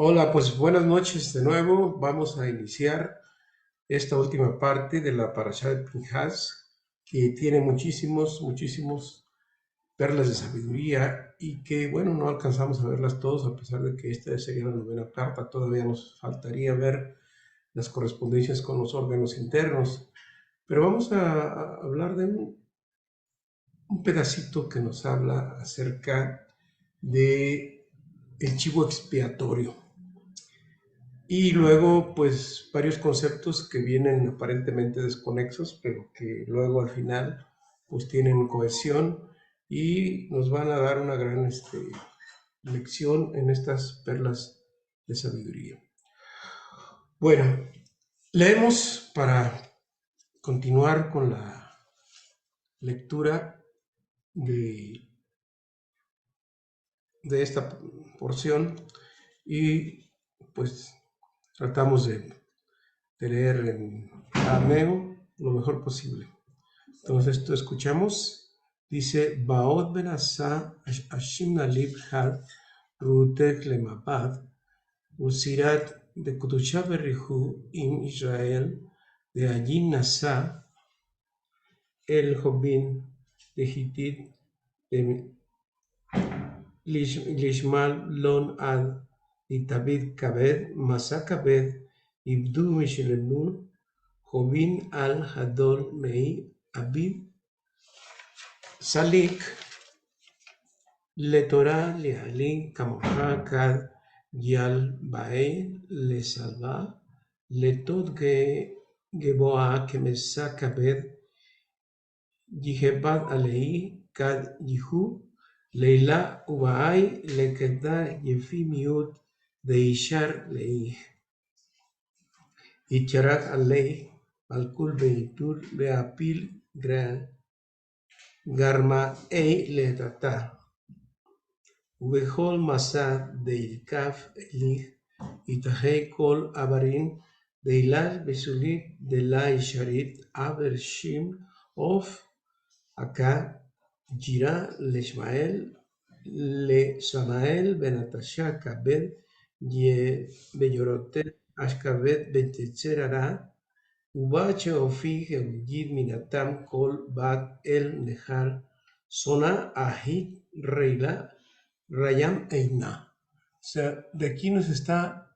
Hola, pues buenas noches de nuevo. Vamos a iniciar esta última parte de la Parashá de Pinhas, que tiene muchísimos perlas de sabiduría y que, bueno, no alcanzamos a verlas todas, a pesar de que esta sería la novena carta. Todavía nos faltaría ver las correspondencias con los órganos internos. Pero vamos a hablar de un pedacito que nos habla acerca de el chivo expiatorio. Y luego, pues, varios conceptos que vienen aparentemente desconexos, pero que luego al final, pues, tienen cohesión y nos van a dar una gran lección en estas perlas de sabiduría. Bueno, leemos para continuar con la lectura de, de esta porción y, pues, tratamos de leer en arameo lo mejor posible. Entonces, esto escuchamos. Dice, Baot benasa ashim nalib had rutek lemapad, usirat de kudusha berrihu im Israel, de allí nasa el jobin de hitit de lishmal lon ad itabid kabed, masa kabed, ibdu mishelenu, jobin al hadol mei abid salik le Torah le Ali Kamocha Kad Yal Bae le Salva le Tod Geboa Kemesa Kabed Yihebad Alei Kad Yihu Leila Ubaai le Keda Yefi Miut de Ishar Lei Icharak Alei Alkul Beitur Beapil Garma Ei le Tata ובכל מסע דילקף אליך יתהי כל עברין דילת בסולית דלה ישרית עבר שים עוף עקה ג'ירה לשמאל בנטשה כבד ביורותה אשכבד בנתצר הרע ובת שאופי הוגיד מנתם כל בת אל נחר sona ahit reila Rayam Einá. O sea, de aquí nos está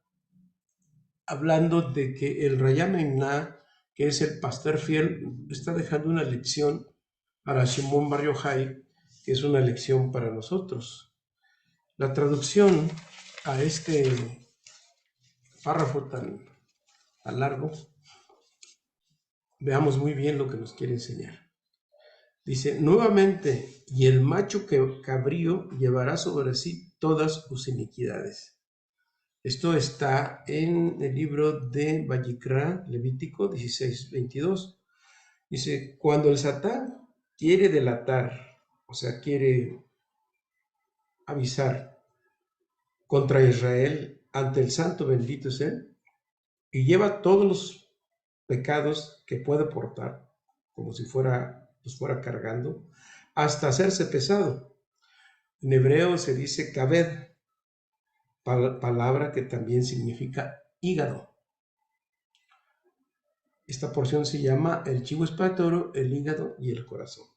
hablando de que el Rayam Einá, que es el pastor fiel, está dejando una lección para Shimon Bar Yochai, que es una lección para nosotros. La traducción a este párrafo tan largo, veamos muy bien lo que nos quiere enseñar. Dice, nuevamente, y el macho cabrío llevará sobre sí todas sus iniquidades. Esto está en el libro de Vayikra, Levítico 16:22. Dice, cuando el Satán quiere delatar, o sea, quiere avisar contra Israel ante el santo bendito es él, y lleva todos los pecados que puede portar, como si los fuera cargando, hasta hacerse pesado. En hebreo se dice kabed, palabra que también significa hígado. Esta porción se llama el chivo expiatorio, el hígado y el corazón.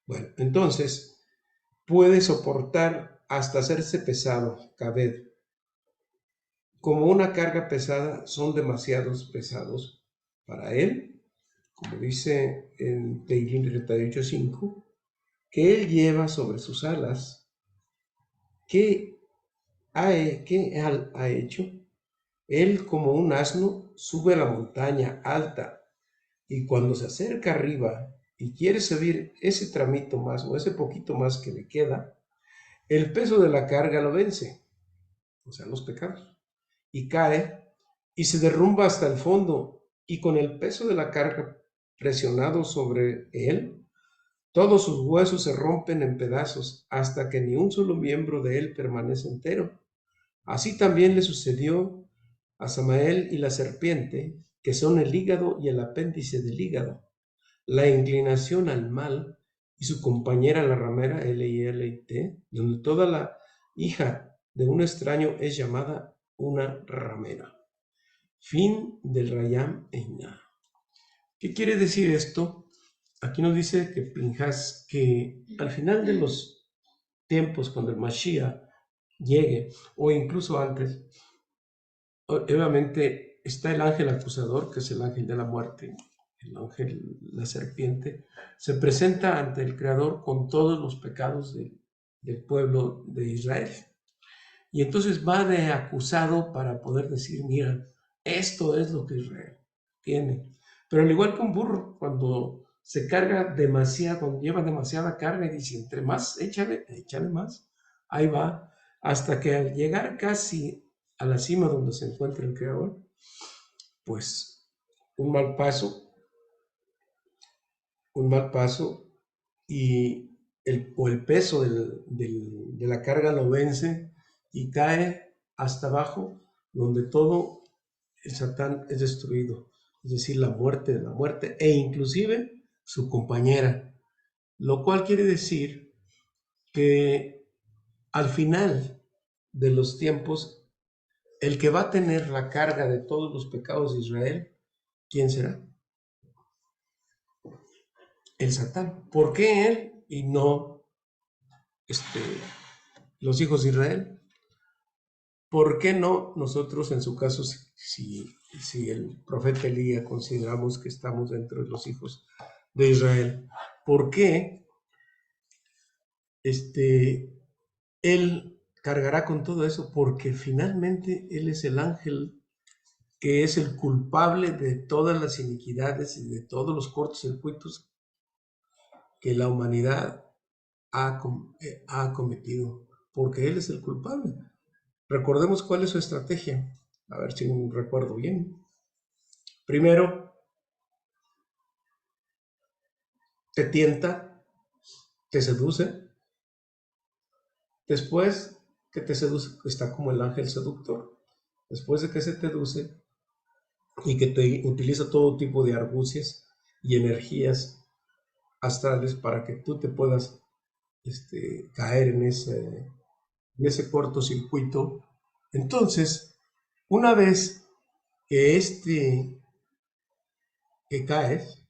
Bueno, entonces puede soportar hasta hacerse pesado, kabed. Como una carga pesada, son demasiados pesados para él, como dice en Teirín 38:5, que él lleva sobre sus alas. ¿Qué ha hecho? Él, como un asno, sube a la montaña alta y cuando se acerca arriba y quiere subir ese tramito más o ese poquito más que le queda, el peso de la carga lo vence, o sea, los pecados, y cae y se derrumba hasta el fondo y con el peso de la carga presionado sobre él, todos sus huesos se rompen en pedazos hasta que ni un solo miembro de él permanece entero. Así también le sucedió a Samael y la serpiente, que son el hígado y el apéndice del hígado, la inclinación al mal y su compañera la ramera L-I-L-I-T, donde toda la hija de un extraño es llamada una ramera. Fin del Rayam Einá. ¿Qué quiere decir esto? Aquí nos dice que Pinhas, que al final de los tiempos, cuando el Mashiach llegue, o incluso antes, obviamente está el ángel acusador, que es el ángel de la muerte, el ángel, la serpiente, se presenta ante el Creador con todos los pecados del pueblo de Israel. Y entonces va de acusado para poder decir, mira, esto es lo que Israel tiene. Pero al igual que un burro, cuando se carga demasiado, cuando lleva demasiada carga y dice, entre más, échale más, ahí va, hasta que al llegar casi a la cima donde se encuentra el Creador, pues un mal paso y el peso de la carga lo vence y cae hasta abajo, donde todo el Satán es destruido, es decir, la muerte e inclusive su compañera, lo cual quiere decir que al final de los tiempos, el que va a tener la carga de todos los pecados de Israel, ¿quién será? El Satán. ¿Por qué él y no los hijos de Israel? ¿Por qué no nosotros, en su caso, si el profeta Elías consideramos que estamos dentro de los hijos de Israel, por qué él cargará con todo eso? Porque finalmente él es el ángel que es el culpable de todas las iniquidades y de todos los cortocircuitos que la humanidad ha cometido, porque él es el culpable. Recordemos cuál es su estrategia, a ver si recuerdo bien. Primero, te tienta, te seduce. Después que te seduce, está como el ángel seductor. Después de que se te seduce y que te utiliza todo tipo de argucias y energías astrales para que tú te puedas caer en ese cortocircuito. Entonces, una vez que caes,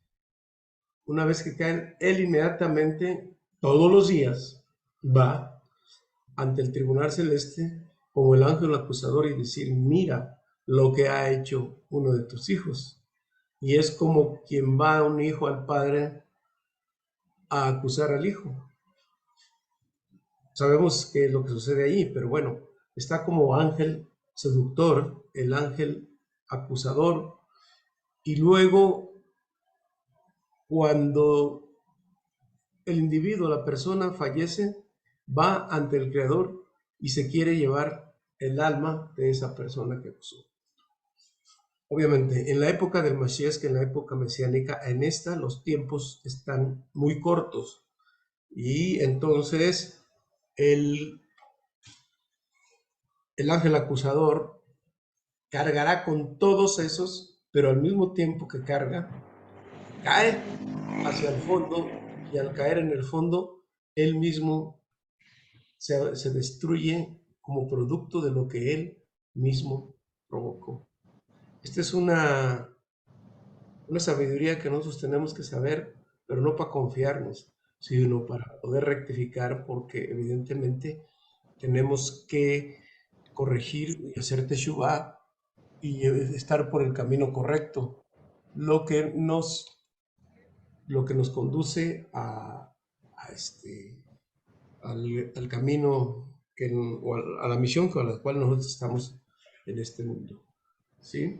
una vez que caen, él inmediatamente, todos los días, va ante el tribunal celeste como el ángel acusador y decir, mira lo que ha hecho uno de tus hijos. Y es como quien va a un hijo al padre a acusar al hijo. Sabemos qué es lo que sucede ahí, pero bueno, está como ángel seductor, el ángel acusador, y luego cuando el individuo, la persona fallece, va ante el Creador y se quiere llevar el alma de esa persona que acusó. Obviamente, en la época del Mashiach, que en la época mesiánica, en esta los tiempos están muy cortos y entonces el ángel acusador cargará con todos esos, pero al mismo tiempo que carga, cae hacia el fondo y al caer en el fondo, él mismo se destruye como producto de lo que él mismo provocó. Esta es una sabiduría que nosotros tenemos que saber, pero no para confiarnos, sino para poder rectificar, porque evidentemente tenemos que corregir y hacer teshuvah y estar por el camino correcto, lo que nos, lo que nos conduce al camino o a la misión con la cual nosotros estamos en este mundo. ¿Sí?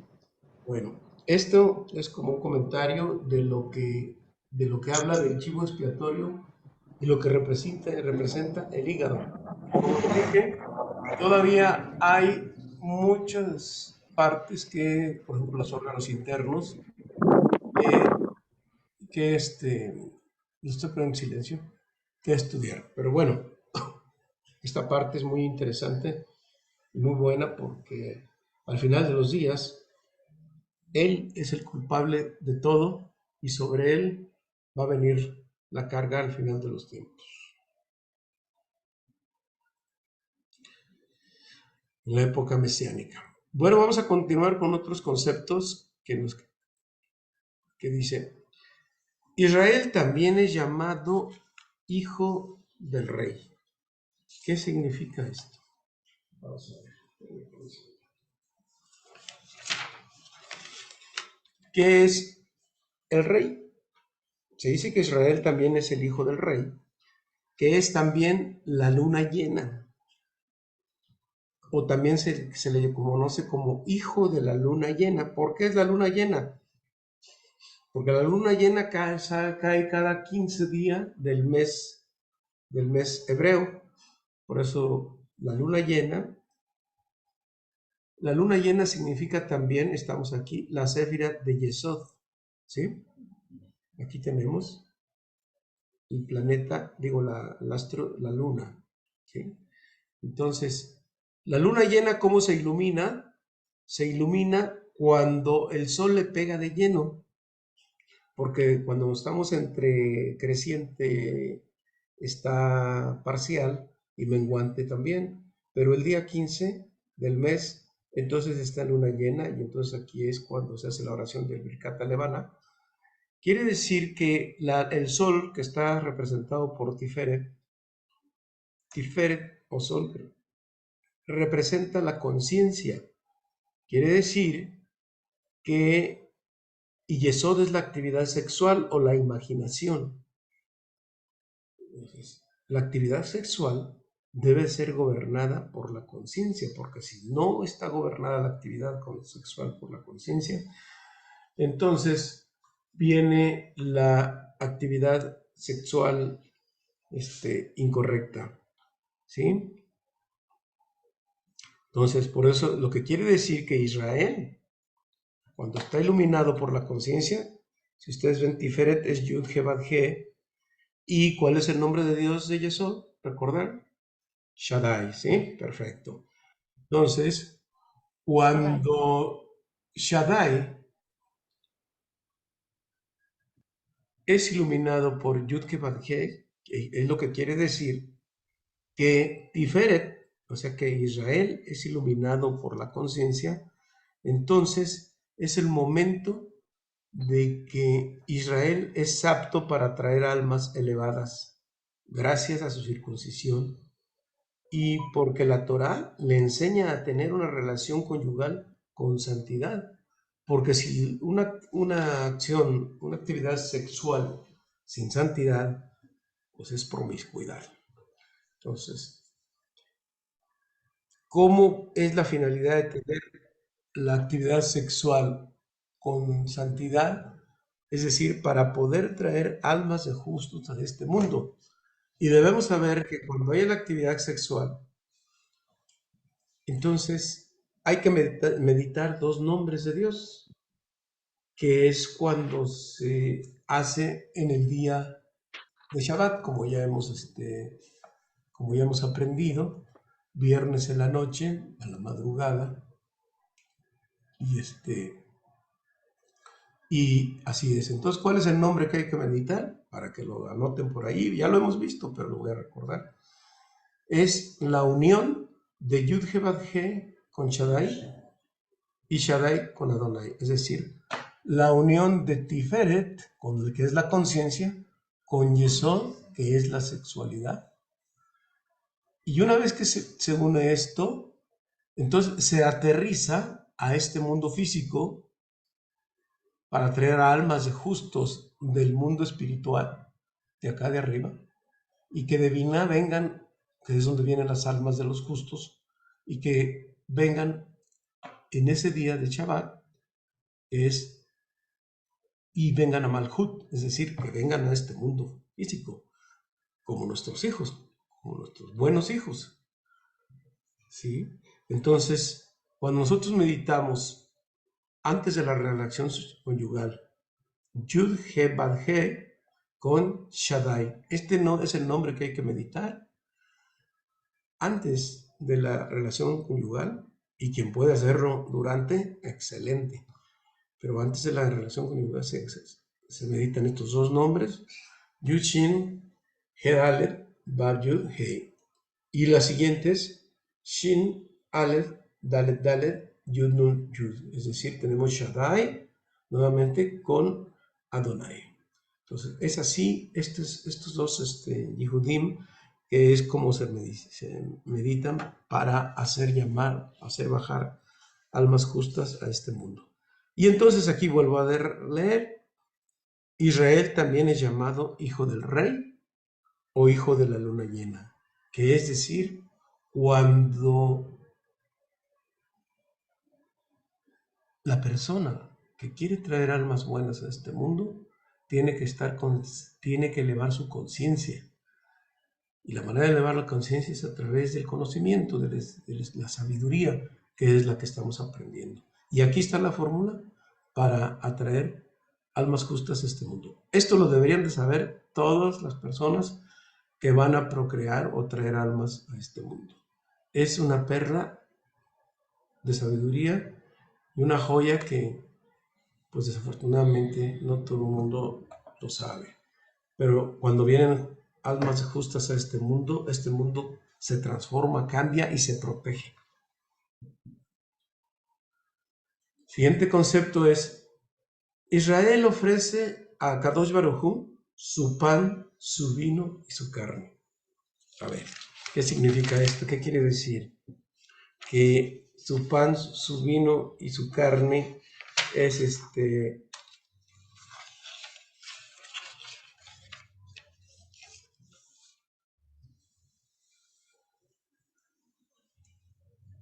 Bueno, esto es como un comentario de lo que habla del chivo expiatorio y lo que representa el hígado. Como te dije, todavía hay muchas partes que, por ejemplo, los órganos internos, que estoy poniendo en silencio, que estudiar. Pero bueno, esta parte es muy interesante y muy buena porque al final de los días, él es el culpable de todo y sobre él va a venir la carga al final de los tiempos. En la época mesiánica. Bueno, vamos a continuar con otros conceptos que dice, Israel también es llamado hijo del rey. ¿Qué significa esto? Vamos a ver. ¿Qué es el rey? Se dice que Israel también es el hijo del rey, que es también la luna llena, o también se le conoce como hijo de la luna llena. ¿Por qué es la luna llena? Porque la luna llena cae cada 15 días del mes hebreo. Por eso la luna llena significa también, estamos aquí, la Séfira de Yesod, ¿sí? Aquí tenemos el planeta, digo, el astro, la luna, ¿sí? Entonces, la luna llena, ¿cómo se ilumina? Se ilumina cuando el sol le pega de lleno, porque cuando estamos entre creciente está parcial y menguante también, pero el día 15 del mes, entonces está luna llena y entonces aquí es cuando se hace la oración del Birkat Levana. Quiere decir que el sol que está representado por Tiferet, Tiferet o sol, representa la conciencia. Quiere decir que y Yesod es la actividad sexual o la imaginación. Entonces, la actividad sexual debe ser gobernada por la conciencia, porque si no está gobernada la actividad sexual por la conciencia, entonces viene la actividad sexual incorrecta, ¿sí? Entonces, por eso lo que quiere decir que Israel, cuando está iluminado por la conciencia, si ustedes ven Tiferet es Yud He Bad He, ¿y cuál es el nombre de Dios de Yesod? ¿Recordar? Shaddai, ¿sí? Perfecto. Entonces, cuando Shaddai es iluminado por Yud He Bad He, es lo que quiere decir que Tiferet, o sea que Israel es iluminado por la conciencia, entonces es el momento de que Israel es apto para traer almas elevadas gracias a su circuncisión y porque la Torá le enseña a tener una relación conyugal con santidad. Porque si una acción, una actividad sexual sin santidad, pues es promiscuidad. Entonces, ¿cómo es la finalidad de tener la actividad sexual con santidad? Es decir, para poder traer almas de justos a este mundo. Y debemos saber que cuando hay la actividad sexual, entonces hay que meditar dos nombres de Dios, que es cuando se hace en el día de Shabbat, como ya hemos aprendido, viernes en la noche, a la madrugada, y y así es. Entonces, ¿cuál es el nombre que hay que meditar? Para que lo anoten por ahí, ya lo hemos visto, pero lo voy a recordar. Es la unión de Yud He Bad He con Shaddai y Shaddai con Adonai. Es decir, la unión de Tiferet, con el que es la conciencia, con Yesod, que es la sexualidad. Y una vez que se une esto, entonces se aterriza a este mundo físico para traer a almas de justos del mundo espiritual, de acá de arriba, y que de Binah vengan, que es donde vienen las almas de los justos, y que vengan en ese día de Shabbat, y vengan a Malhut, es decir, que vengan a este mundo físico, como nuestros hijos, como nuestros buenos hijos, ¿sí? Entonces, cuando nosotros meditamos antes de la relación conyugal, Yud He Bad He con Shaddai, este no es el nombre que hay que meditar antes de la relación conyugal, y quien puede hacerlo durante, excelente. Pero antes de la relación conyugal se meditan estos dos nombres, Yud Shin He Aleph Bar Yud He. Y las siguientes, Shin Aleph Dalet Dalet Yud Nun Yud. Es decir, tenemos Shaddai nuevamente con Adonai. Entonces, es así, estos dos Yehudim, que es como se meditan para hacer bajar almas justas a este mundo. Y entonces aquí vuelvo a leer, Israel también es llamado hijo del rey o hijo de la luna llena, que es decir, cuando la persona que quiere traer almas buenas a este mundo tiene que elevar su conciencia. Y la manera de elevar la conciencia es a través del conocimiento, de la sabiduría, que es la que estamos aprendiendo. Y aquí está la fórmula para atraer almas justas a este mundo. Esto lo deberían de saber todas las personas que van a procrear o traer almas a este mundo. Es una perla de sabiduría y una joya que, pues desafortunadamente, no todo el mundo lo sabe. Pero cuando vienen almas justas a este mundo se transforma, cambia y se protege. Siguiente concepto es, Israel ofrece a Kadosh Baruj Hu su pan, su vino y su carne. A ver, ¿qué significa esto? ¿Qué quiere decir? Que su pan, su vino y su carne es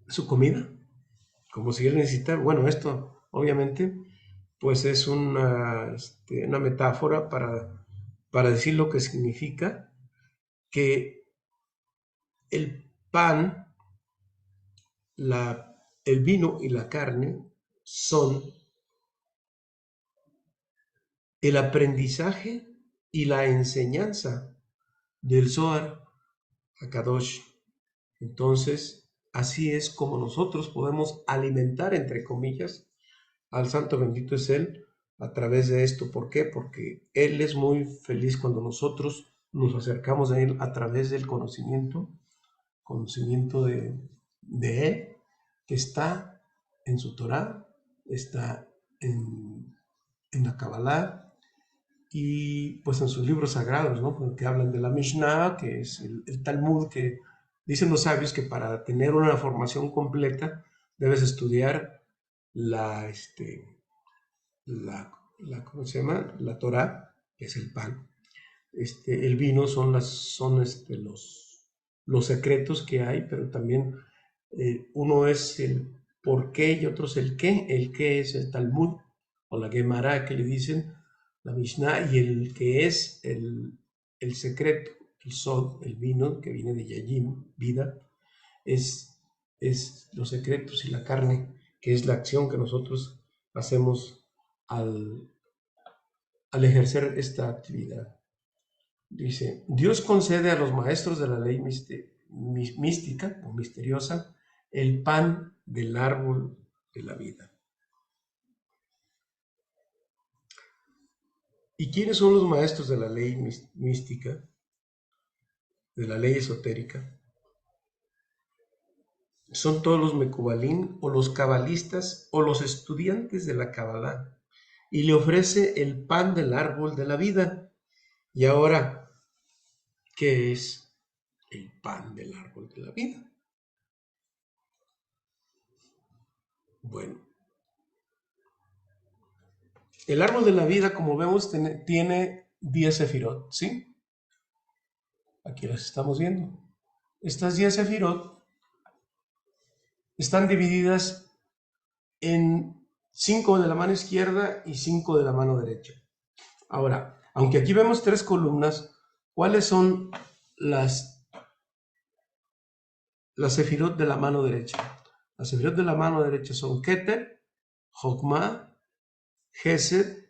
su comida, como si él necesitara. Bueno, esto obviamente pues es una metáfora para decir lo que significa que el pan, el vino y la carne son el aprendizaje y la enseñanza del Zohar HaKadosh. Entonces, así es como nosotros podemos alimentar, entre comillas, al santo bendito es Él a través de esto. ¿Por qué? Porque Él es muy feliz cuando nosotros nos acercamos a Él a través del conocimiento de Él, que está en su Torah, está en la Kabbalah y pues en sus libros sagrados, ¿no? Porque hablan de la Mishnah, que es el Talmud, que dicen los sabios que para tener una formación completa debes estudiar la ¿cómo se llama? La Torah, que es el pan. El vino son los secretos que hay, pero también uno es el por qué y otro es el qué. El qué es el Talmud o la Gemara que le dicen, la Mishnah, y el que es el secreto, el sod, el vino, que viene de Yayim, vida, es los secretos, y la carne, que es la acción que nosotros hacemos al ejercer esta actividad. Dice, Dios concede a los maestros de la ley mística o misteriosa el pan del árbol de la vida. ¿Y quiénes son los maestros de la ley mística, de la ley esotérica? Son todos los mecubalín o los cabalistas o los estudiantes de la Kabbalah, y le ofrece el pan del árbol de la vida. Y ahora, ¿qué es el pan del árbol de la vida? Bueno, el árbol de la vida, como vemos, tiene 10 sefirot, ¿sí? Aquí las estamos viendo. Estas 10 sefirot están divididas en 5 de la mano izquierda y 5 de la mano derecha. Ahora, aunque aquí vemos 3 columnas, ¿cuáles son las sefirot de la mano derecha? Las sefirot de la mano derecha son Keter, Jokmah, Gesed,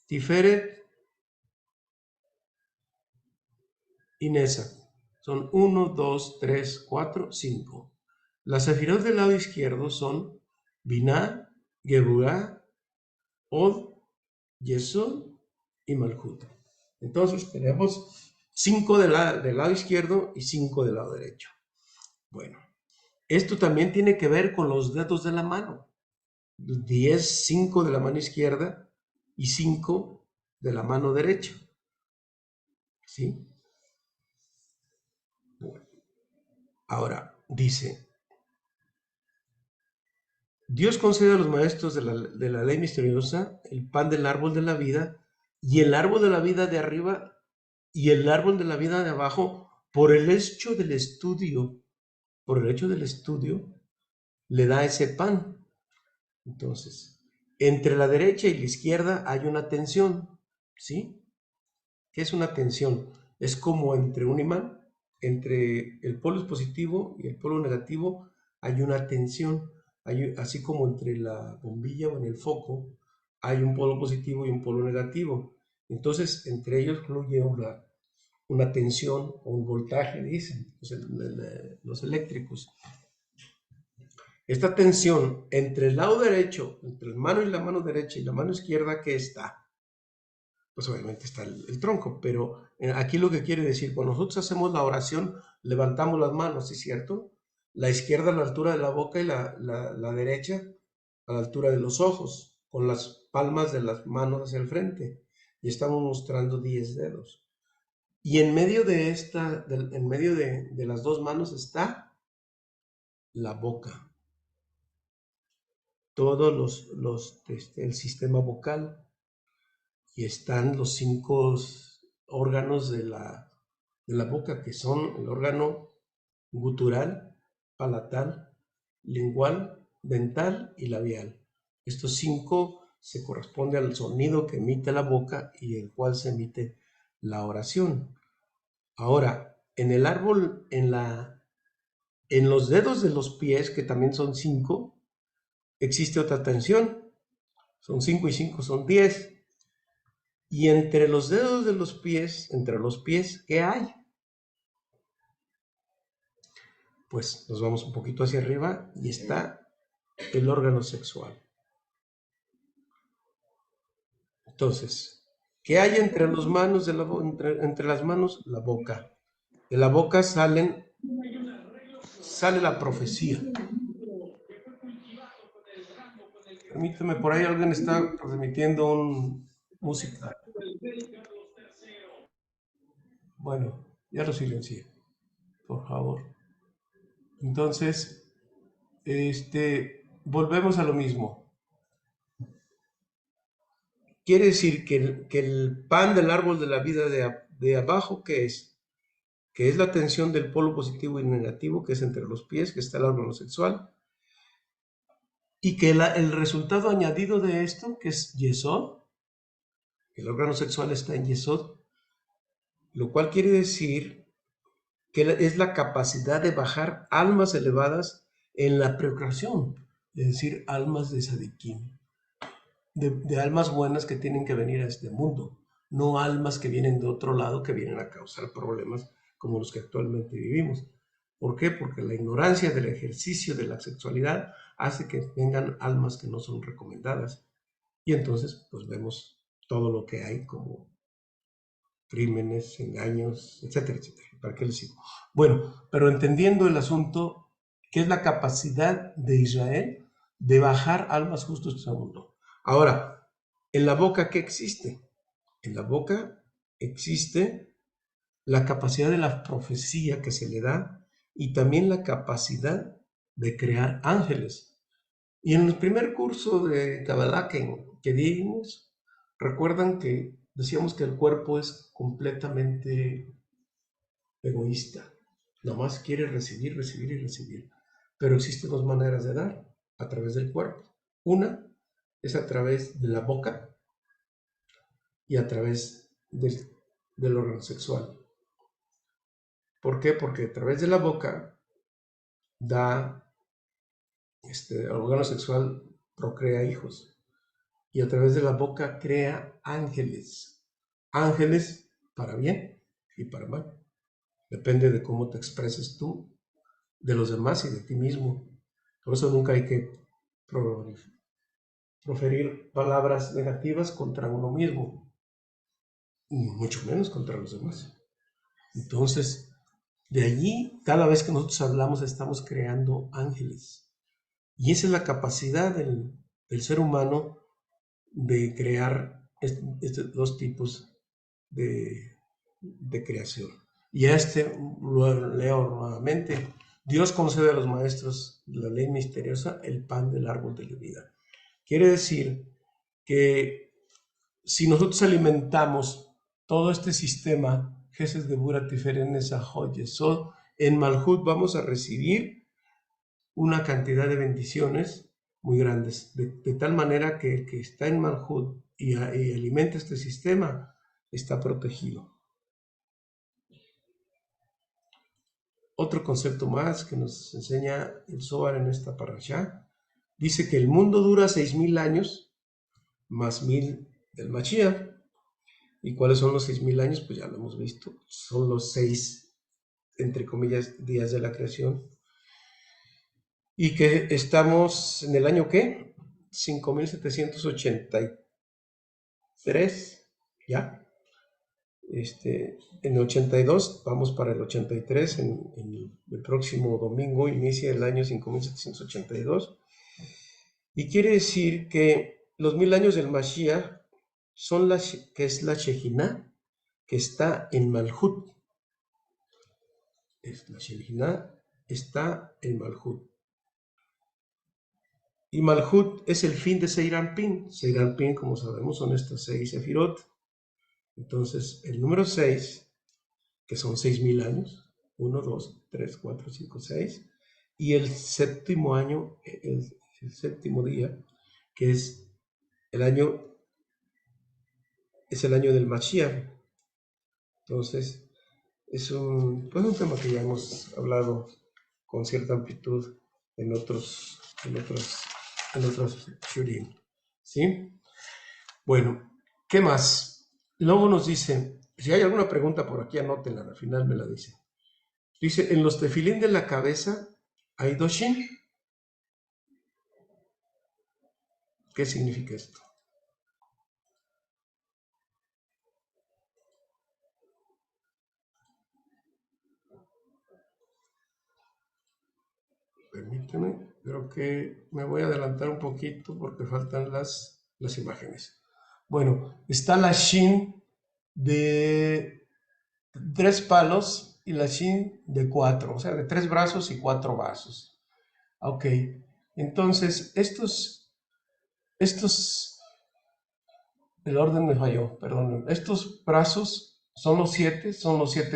Tiferet y Nesa. Son 1, 2, 3, 4, 5. Las sefirot del lado izquierdo son Binah, Geburah, Od, Yesod y Malhut. Entonces tenemos 5 del lado izquierdo y 5 del lado derecho. Bueno, Esto también tiene que ver con los dedos de la mano. 10, 5 de la mano izquierda y 5 de la mano derecha. ¿Sí? Bueno, ahora dice, Dios concede a los maestros de la ley misteriosa el pan del árbol de la vida y el árbol de la vida de arriba y el árbol de la vida de abajo por el hecho del estudio. Por el hecho del estudio le da ese pan. Entonces, entre la derecha y la izquierda hay una tensión, ¿sí? ¿Qué es una tensión? Es como entre un imán, entre el polo positivo y el polo negativo hay una tensión, así como entre la bombilla o en el foco hay un polo positivo y un polo negativo. Entonces, entre ellos fluye una tensión o un voltaje, dicen los eléctricos. Esta tensión entre el lado derecho, entre la mano derecha y la mano izquierda, ¿qué está? Pues obviamente está el tronco, pero aquí lo que quiere decir, cuando nosotros hacemos la oración, levantamos las manos, ¿sí es cierto? La izquierda a la altura de la boca y la derecha a la altura de los ojos, con las palmas de las manos hacia el frente. Y estamos mostrando 10 dedos. Y en medio en medio de las dos manos está la boca. Todos el sistema vocal. Y están los 5 órganos de la boca, que son el órgano gutural, palatal, lingual, dental y labial. Estos 5 se corresponden al sonido que emite la boca y el cual se emite la oración. Ahora, en el árbol, en los dedos de los pies, que también son 5, existe otra tensión. Son 5 y 5 son 10. Y entre los dedos de los pies, entre los pies, ¿qué hay? Pues nos vamos un poquito hacia arriba y está el órgano sexual. Entonces, ¿qué hay entre las manos entre las manos? La boca. De la boca sale la profecía. Permíteme, por ahí alguien está transmitiendo música. Bueno, ya lo silencié, por favor. Entonces, volvemos a lo mismo. Quiere decir que el pan del árbol de la vida de abajo, ¿qué es? Que es la tensión del polo positivo y negativo, que es entre los pies, que está el órgano sexual, y que el resultado añadido de esto, que es Yesod, el órgano sexual está en Yesod, lo cual quiere decir que es la capacidad de bajar almas elevadas en la procreación, es decir, almas de Sadikim, de almas buenas que tienen que venir a este mundo, no almas que vienen de otro lado, que vienen a causar problemas como los que actualmente vivimos. ¿Por qué? Porque la ignorancia del ejercicio de la sexualidad hace que vengan almas que no son recomendadas. Y entonces, pues vemos todo lo que hay como crímenes, engaños, etcétera, etcétera. ¿Para qué les digo? Bueno, pero entendiendo el asunto, ¿qué es la capacidad de Israel de bajar almas justos al mundo? Ahora, ¿en la boca qué existe? En la boca existe la capacidad de la profecía que se le da y también la capacidad de crear ángeles. Y en el primer curso de Kabbalah que dimos, recuerdan que decíamos que el cuerpo es completamente egoísta. Nomás quiere recibir, recibir y recibir. Pero existen dos maneras de dar a través del cuerpo. Una es a través de la boca y a través del órgano sexual. ¿Por qué? Porque a través de la boca el órgano sexual procrea hijos y a través de la boca crea ángeles. Ángeles para bien y para mal. Depende de cómo te expreses tú, de los demás y de ti mismo. Por eso nunca hay que proferir palabras negativas contra uno mismo, y mucho menos contra los demás. Entonces, De allí, cada vez que nosotros hablamos, estamos creando ángeles. Y esa es la capacidad del ser humano de crear estos dos tipos de creación. Y lo leo nuevamente. Dios concede a los maestros de la ley misteriosa el pan del árbol de la vida. Quiere decir que si nosotros alimentamos todo este sistema, Gesed Gebura Tiferet Nesahot Yesod, en Malhut vamos a recibir una cantidad de bendiciones muy grandes, de tal manera que el que está en Malhut y alimenta este sistema está protegido. Otro concepto más que nos enseña el Zohar en esta parashá, dice que el mundo dura 6,000 años, más 1,000 del Mashiach. ¿Y cuáles son los 6,000 años? Pues ya lo hemos visto. Son los 6, entre comillas, días de la creación. Y que estamos en el año, ¿qué? 5,783, ¿ya? En el 82, vamos para el 83, en el próximo domingo inicia el año 5,782. Y quiere decir que los 1,000 años del Mashiach son que es la Shejinah, que está en Malhut. La Shejinah está en Malhut. Y Malhut es el fin de Seir Anpin. Seir Anpin, como sabemos, son estas 6 sefirot. Entonces, el número 6, que son 6,000 años, 1, 2, 3, 4, 5, 6, y el séptimo año, el séptimo día, que es el año del Mashiach. Entonces, es un tema que ya hemos hablado con cierta amplitud en otros shurim, ¿sí? Bueno, ¿qué más? Luego nos dice, si hay alguna pregunta por aquí, anótenla, al final me la dice. Dice, en los tefilín de la cabeza hay 2 shin. ¿Qué significa esto? Permíteme, creo que me voy a adelantar un poquito porque faltan las imágenes. Bueno, está la shin de 3 palos y la shin de 4, o sea, de 3 brazos y 4 vasos. Ok, entonces el orden me falló, perdón. Estos brazos son los 7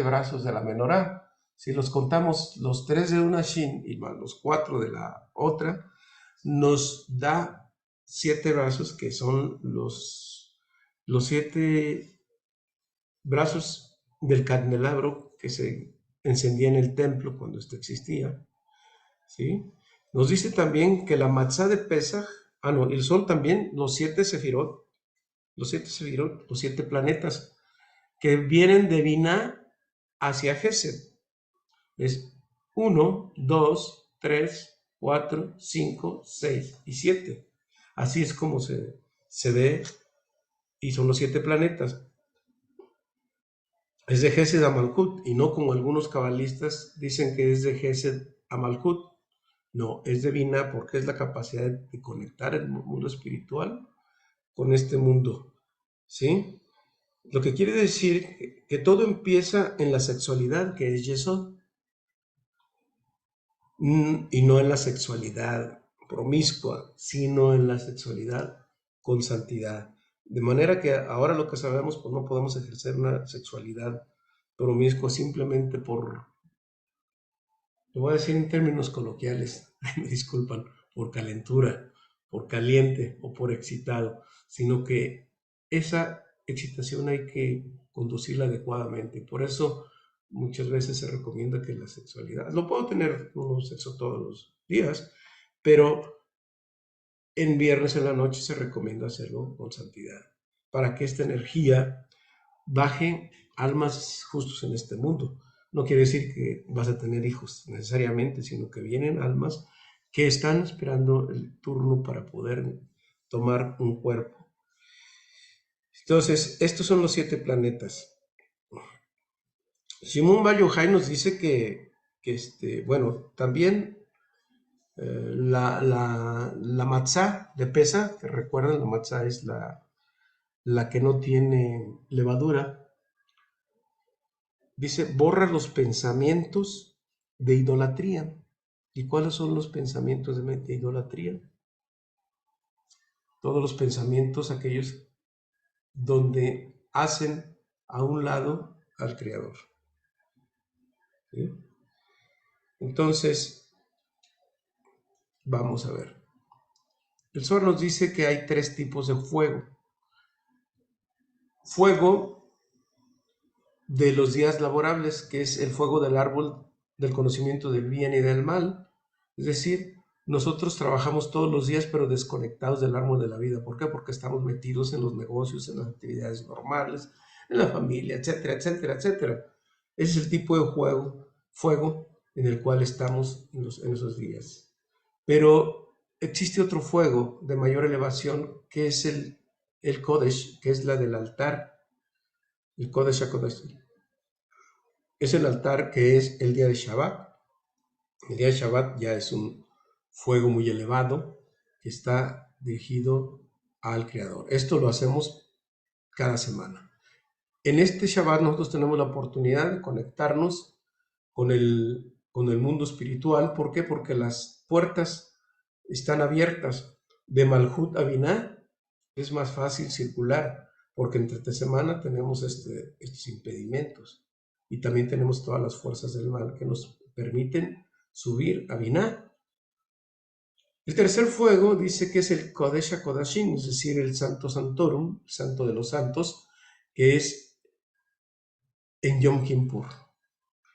brazos de la menorá. Si los contamos los 3 de una shin y más los 4 de la otra, nos da 7 brazos que son los 7 brazos del candelabro que se encendía en el templo cuando esto existía, ¿sí? Nos dice también que la matzá de Pesaj, y son también los 7 sefirot, los 7 planetas que vienen de Binah hacia Gesed. Es 1, 2, 3, 4, 5, 6 y 7. Así es como se ve, y son los 7 planetas. Es de Gesed a Malhut, y no como algunos cabalistas dicen que es de Gesed a Malhut. No, es de Binah porque es la capacidad de conectar el mundo espiritual con este mundo, ¿sí? Lo que quiere decir que todo empieza en la sexualidad, que es Yesod, y no en la sexualidad promiscua, sino en la sexualidad con santidad. De manera que ahora lo que sabemos, pues no podemos ejercer una sexualidad promiscua simplemente lo voy a decir en términos coloquiales, me disculpan, por calentura, por caliente o por excitado, sino que esa excitación hay que conducirla adecuadamente. Por eso muchas veces se recomienda que la sexualidad, lo puedo tener un sexo todos los días, pero en viernes en la noche se recomienda hacerlo con santidad, para que esta energía baje almas justos en este mundo. No quiere decir que vas a tener hijos necesariamente, sino que vienen almas que están esperando el turno para poder tomar un cuerpo. Entonces, estos son los 7 planetas. Simón Bar Yochai nos dice que bueno, también la matzá de pesa, que recuerden, la matzá es la que no tiene levadura, dice, borra los pensamientos de idolatría. ¿Y cuáles son los pensamientos de idolatría? Todos los pensamientos, aquellos donde hacen a un lado al Creador. ¿Sí? Entonces, vamos a ver. El Zohar nos dice que hay tres tipos de fuego. Fuego de los días laborables, que es el fuego del árbol del conocimiento del bien y del mal. Es decir, nosotros trabajamos todos los días, pero desconectados del árbol de la vida. ¿Por qué? Porque estamos metidos en los negocios, en las actividades normales, en la familia, etcétera, etcétera, etcétera. Ese es el tipo de fuego en el cual estamos en esos días. Pero existe otro fuego de mayor elevación, que es el Kodesh, que es la del altar, el Kodesh HaKodashim. Es el altar que es el día de Shabbat. El día de Shabbat ya es un fuego muy elevado que está dirigido al Creador. Esto lo hacemos cada semana. En este Shabbat nosotros tenemos la oportunidad de conectarnos con el mundo espiritual. ¿Por qué? Porque las puertas están abiertas. De Malhut a Binah es más fácil circular, porque entre semana tenemos estos impedimentos y también tenemos todas las fuerzas del mal que nos permiten subir a Binah. El tercer fuego dice que es el Kodesh HaKodashim, es decir, el Santo Santorum, el Santo de los Santos, que es en Yom Kippur.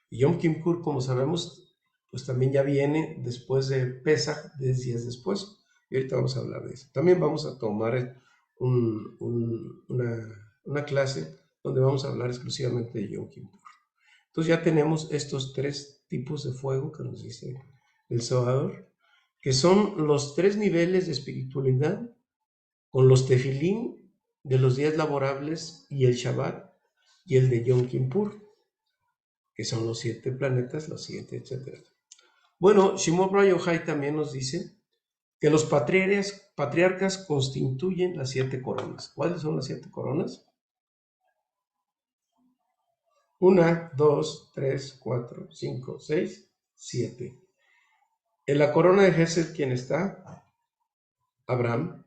Y Yom Kippur, como sabemos, pues también ya viene después de Pesach, 10 días después. Y ahorita vamos a hablar de eso. También vamos a tomar una clase donde vamos a hablar exclusivamente de Yom Kippur. Entonces ya tenemos estos tres tipos de fuego que nos dice el Zohar, que son los tres niveles de espiritualidad con los tefilín de los días laborables y el Shabbat y el de Yom Kippur, que son los 7 planetas, los 7, etc. Bueno, Shimon Bar Yochai también nos dice que los patriarcas constituyen las 7 coronas. ¿Cuáles son las 7 coronas? 1, 2, 3, 4, 5, 6, 7. En la corona de Gesed, ¿quién está? Abraham.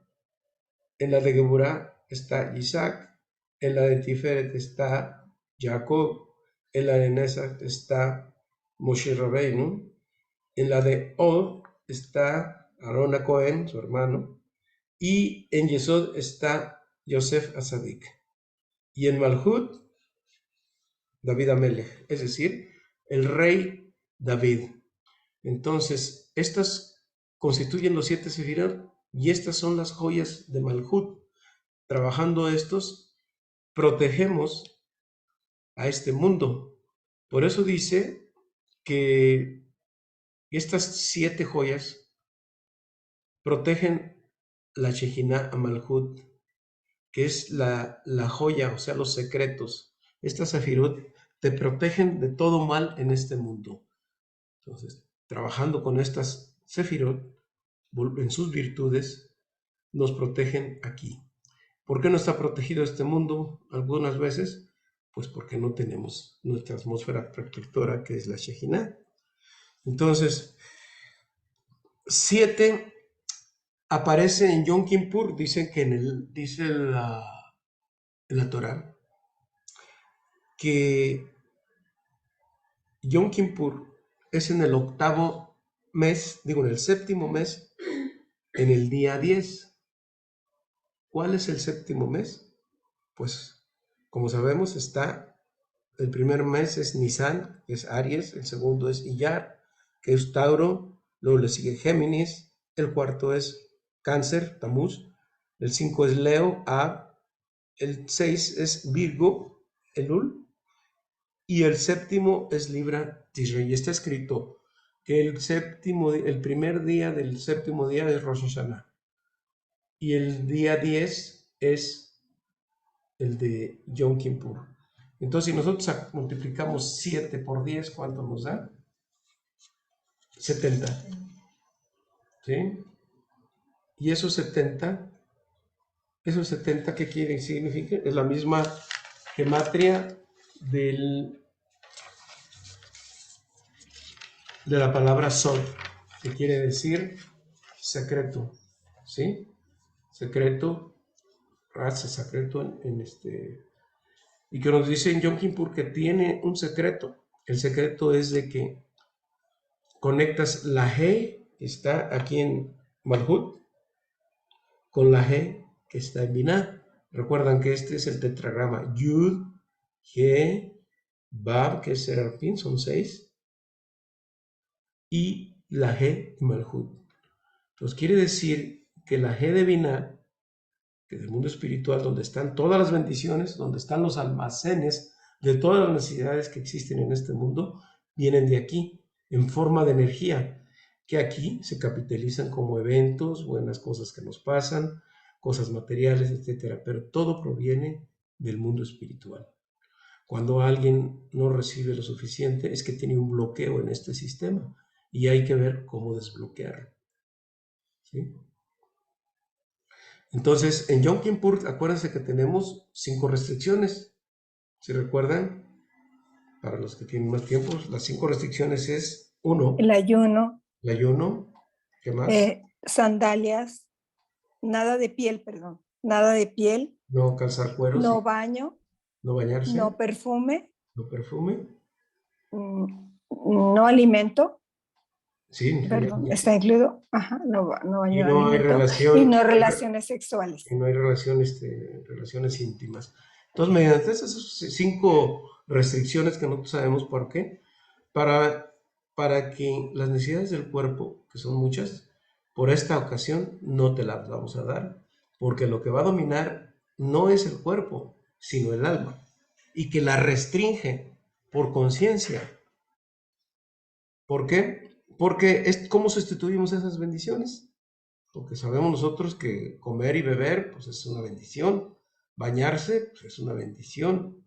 En la de Geburah está Isaac. En la de Tiferet está Jacob. En la de Nesach está Moshe Rabbeinu. En la de Od está Aarón a Cohen, su hermano. Y en Yesod está Yosef Azadik. Y en Malhut, David Amelech, es decir, el rey David. Entonces, estas constituyen los 7 sefirot y estas son las joyas de Malhut. Trabajando estos, protegemos a este mundo. Por eso dice que estas 7 joyas protegen la Shejinah a Malhut, que es la joya, o sea, los secretos. Estas sefirot te protegen de todo mal en este mundo. Entonces, trabajando con estas sefirot, en sus virtudes, nos protegen aquí. ¿Por qué no está protegido este mundo algunas veces? Pues porque no tenemos nuestra atmósfera protectora, que es la Shejinah. Entonces, 7 aparece en Yom Kippur, dice la Torah, que Yom Kippur es en el 8º mes, en el 7º mes, en el día 10. ¿Cuál es el 7º mes? Pues, como sabemos, el primer mes es Nisan, que es Aries, el segundo es Iyar, que es Tauro, luego le sigue Géminis, el cuarto es Cáncer, Tamuz, el 5 es Leo, Ab, el 6 es Virgo, Elul, y el 7º es Libra, Tishrei. Y está escrito que el primer día del 7º día es Rosh Hashanah, y el día 10 es el de Yom Kippur. Entonces, si nosotros multiplicamos 7 por 10, ¿cuánto nos da? 70. ¿Sí? Y esos 70, ¿qué quiere? Significa, es la misma gematria de la palabra Sod, que quiere decir secreto, ¿sí? Secreto, raza, secreto y que nos dice en Yom Kippur que tiene un secreto. El secreto es de que conectas la He, que está aquí en Malhut, con la He, que está en Binah. Recuerdan que este es el tetragrama Yud, He, Bab, que es Serapín, son 6, y la He y Malhut. Entonces quiere decir que la He de Binah, que del mundo espiritual, donde están todas las bendiciones, donde están los almacenes de todas las necesidades que existen en este mundo, vienen de aquí, en forma de energía, que aquí se capitalizan como eventos, buenas cosas que nos pasan, cosas materiales, etcétera, pero todo proviene del mundo espiritual. Cuando alguien no recibe lo suficiente, es que tiene un bloqueo en este sistema y hay que ver cómo desbloquearlo. ¿Sí? Entonces, en Yom Kippur, acuérdense que tenemos 5 restricciones. ¿Se recuerdan? Para los que tienen más tiempo, las 5 restricciones es 1. El ayuno. El ayuno. ¿Qué más? Sandalias. Nada de piel, perdón. Nada de piel. No calzar cueros. No baño. No bañarse. No perfume. No perfume. No alimento. Sí, perdón, está incluido. Ajá, no baño y de no hay alimento. relación. Y no relaciones sexuales. Y no hay relaciones íntimas. Entonces, mediante esas 5 restricciones que no sabemos por qué, para que las necesidades del cuerpo, que son muchas, por esta ocasión no te las vamos a dar, porque lo que va a dominar no es el cuerpo, sino el alma, y que la restringe por conciencia. ¿Por qué? Porque ¿cómo sustituimos esas bendiciones? Porque sabemos nosotros que comer y beber, pues es una bendición. Bañarse, pues es una bendición.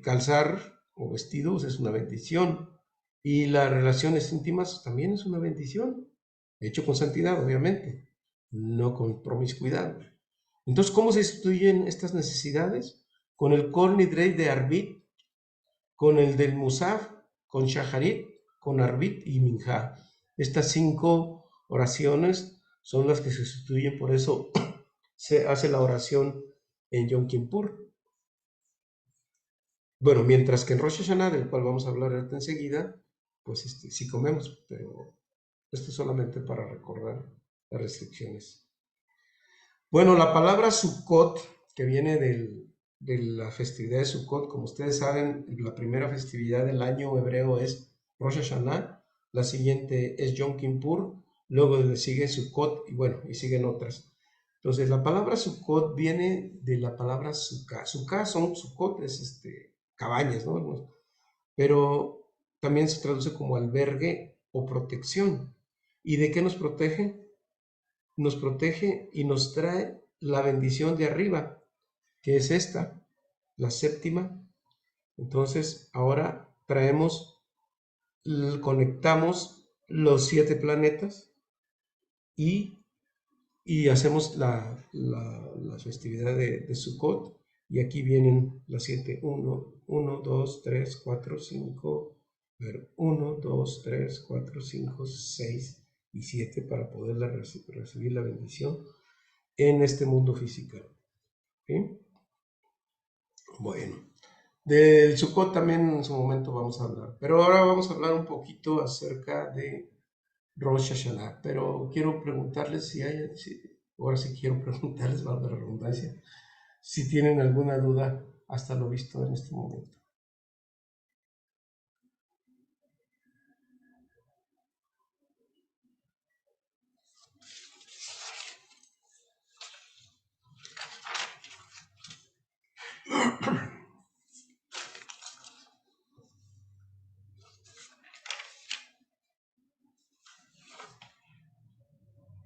Calzar o vestidos es una bendición. Y las relaciones íntimas también es una bendición. Hecho con santidad, obviamente, no con promiscuidad. Entonces, ¿cómo se sustituyen estas necesidades? Con el Kol Nidrei de Arbit, con el del Musaf, con Shaharit, con Arbit y Minja. Estas 5 oraciones son las que se sustituyen, por eso se hace la oración en Yom Kippur. Bueno, mientras que en Rosh Hashanah, del cual vamos a hablar enseguida, pues sí comemos, pero esto es solamente para recordar las restricciones. Bueno, la palabra Sukkot, que viene de la festividad de Sukkot, como ustedes saben, la primera festividad del año hebreo es Rosh Hashanah, la siguiente es Yom Kippur, luego le sigue Sukkot y bueno, y siguen otras. Entonces, la palabra Sukkot viene de la palabra Sukkah. Sukkot es cabañas, ¿no? Pero también se traduce como albergue o protección. ¿Y de qué nos protege? Nos protege y nos trae la bendición de arriba, que es esta, la séptima. Entonces, ahora conectamos los 7 planetas y hacemos la festividad de Sukkot. Y aquí vienen las 7. 1, 2, 3, 4, 5. 1, 2, 3, 4, 5, 6 y 7 para poder recibir la bendición en este mundo físico. ¿Sí? Bueno, del Sukkot también en su momento vamos a hablar. Pero ahora vamos a hablar un poquito acerca de Rosh Hashanah. Pero quiero preguntarles ahora sí quiero preguntarles, valga la redundancia, si tienen alguna duda hasta lo visto en este momento.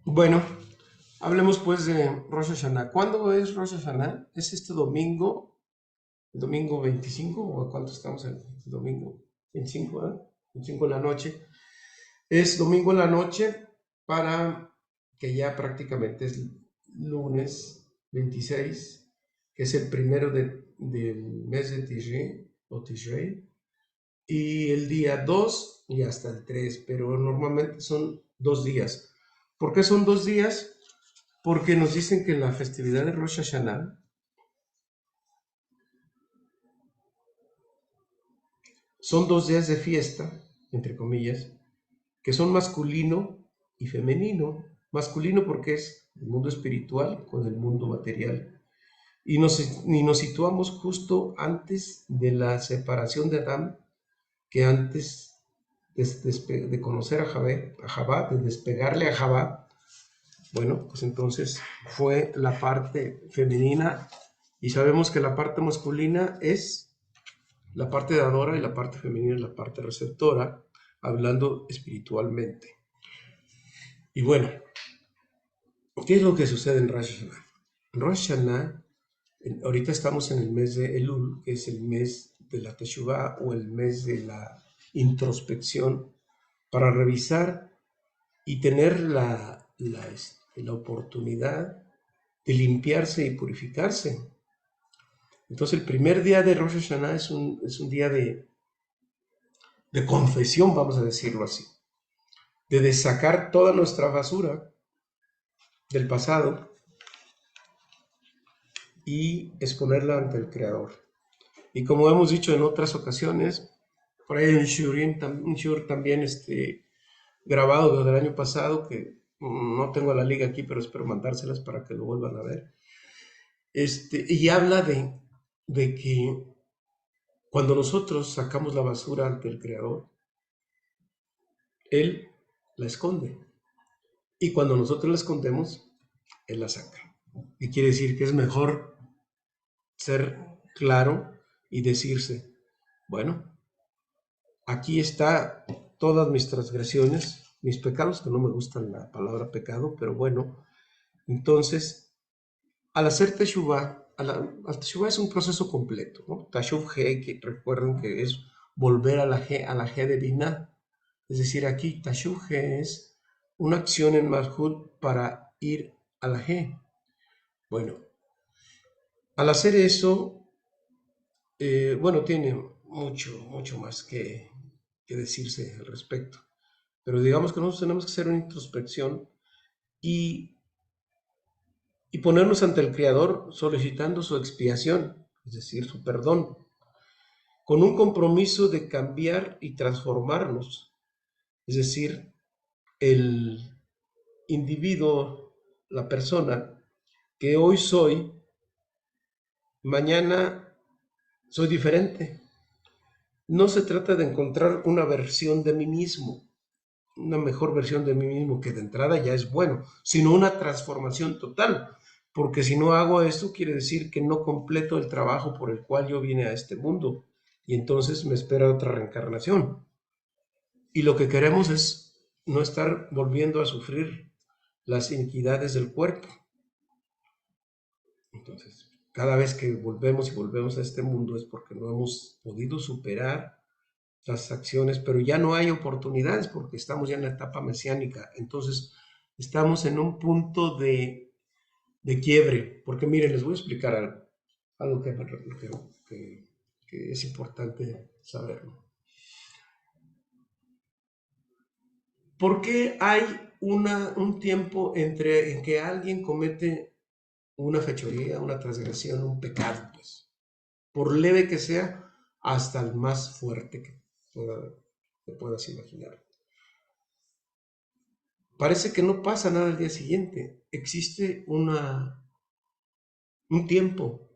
Bueno, hablemos pues de Rosh Hashanah. ¿Cuándo es Rosh Hashanah? Es este domingo el domingo 25, o a cuánto estamos el domingo 25, ¿eh? 25 en la noche. Es domingo en la noche para que ya prácticamente es lunes 26, que es el primero del mes de Tishrei, o Tishrei, y el día 2 y hasta el 3, pero normalmente son 2 días. ¿Por qué son 2 días? Porque nos dicen que la festividad de Rosh Hashanah son 2 días de fiesta, entre comillas, que son masculino y femenino. Masculino porque es el mundo espiritual con el mundo material. Y nos situamos justo antes de la separación de Adán, que antes de conocer a Javá, de despegarle a Javá, bueno, pues entonces fue la parte femenina, y sabemos que la parte masculina es la parte dadora y la parte femenina es la parte receptora, hablando espiritualmente. Y bueno, ¿qué es lo que sucede en Rosh Hashanah? En Rosh Hashanah, ahorita estamos en el mes de Elul, que es el mes de la Teshuvah o el mes de la introspección, para revisar y tener la oportunidad de limpiarse y purificarse. Entonces el primer día de Rosh Hashanah es un día de confesión, vamos a decirlo así, de sacar toda nuestra basura del pasado y exponerla ante el Creador. Y como hemos dicho en otras ocasiones, por ahí hay un shur también grabado del año pasado, que no tengo la liga aquí, pero espero mandárselas para que lo vuelvan a ver. Y habla de que cuando nosotros sacamos la basura ante el Creador, Él la esconde. Y cuando nosotros la escondemos, Él la saca. Y quiere decir que es mejor ser claro y decirse, bueno, aquí está todas mis transgresiones, mis pecados, que no me gusta la palabra pecado, pero bueno, entonces, al hacer Teshuvah, Teshuvah es un proceso completo, ¿no? Tashuv He, que recuerden que es volver a la He de Binah, es decir, aquí Tashuv He es una acción en Malhut para ir a la He. Bueno, al hacer eso, bueno, tiene mucho más que decirse al respecto. Pero digamos que nosotros tenemos que hacer una introspección y ponernos ante el Creador solicitando su expiación, es decir, su perdón, con un compromiso de cambiar y transformarnos. Es decir, el individuo, la persona que hoy soy, mañana soy diferente. No se trata de encontrar una versión de mí mismo, una mejor versión de mí mismo, que de entrada ya es bueno, sino una transformación total. Porque si no hago esto, quiere decir que no completo el trabajo por el cual yo vine a este mundo. Y entonces me espera otra reencarnación. Y lo que queremos es no estar volviendo a sufrir las iniquidades del cuerpo. Entonces, cada vez que volvemos y volvemos a este mundo es porque no hemos podido superar las acciones, pero ya no hay oportunidades porque estamos ya en la etapa mesiánica. Entonces, estamos en un punto de quiebre, porque miren, les voy a explicar algo que es importante saberlo. ¿Por qué hay un tiempo en que alguien comete una fechoría, una transgresión, un pecado, pues, por leve que sea, hasta el más fuerte que te puedas imaginar? Parece que no pasa nada al día siguiente. Existe un tiempo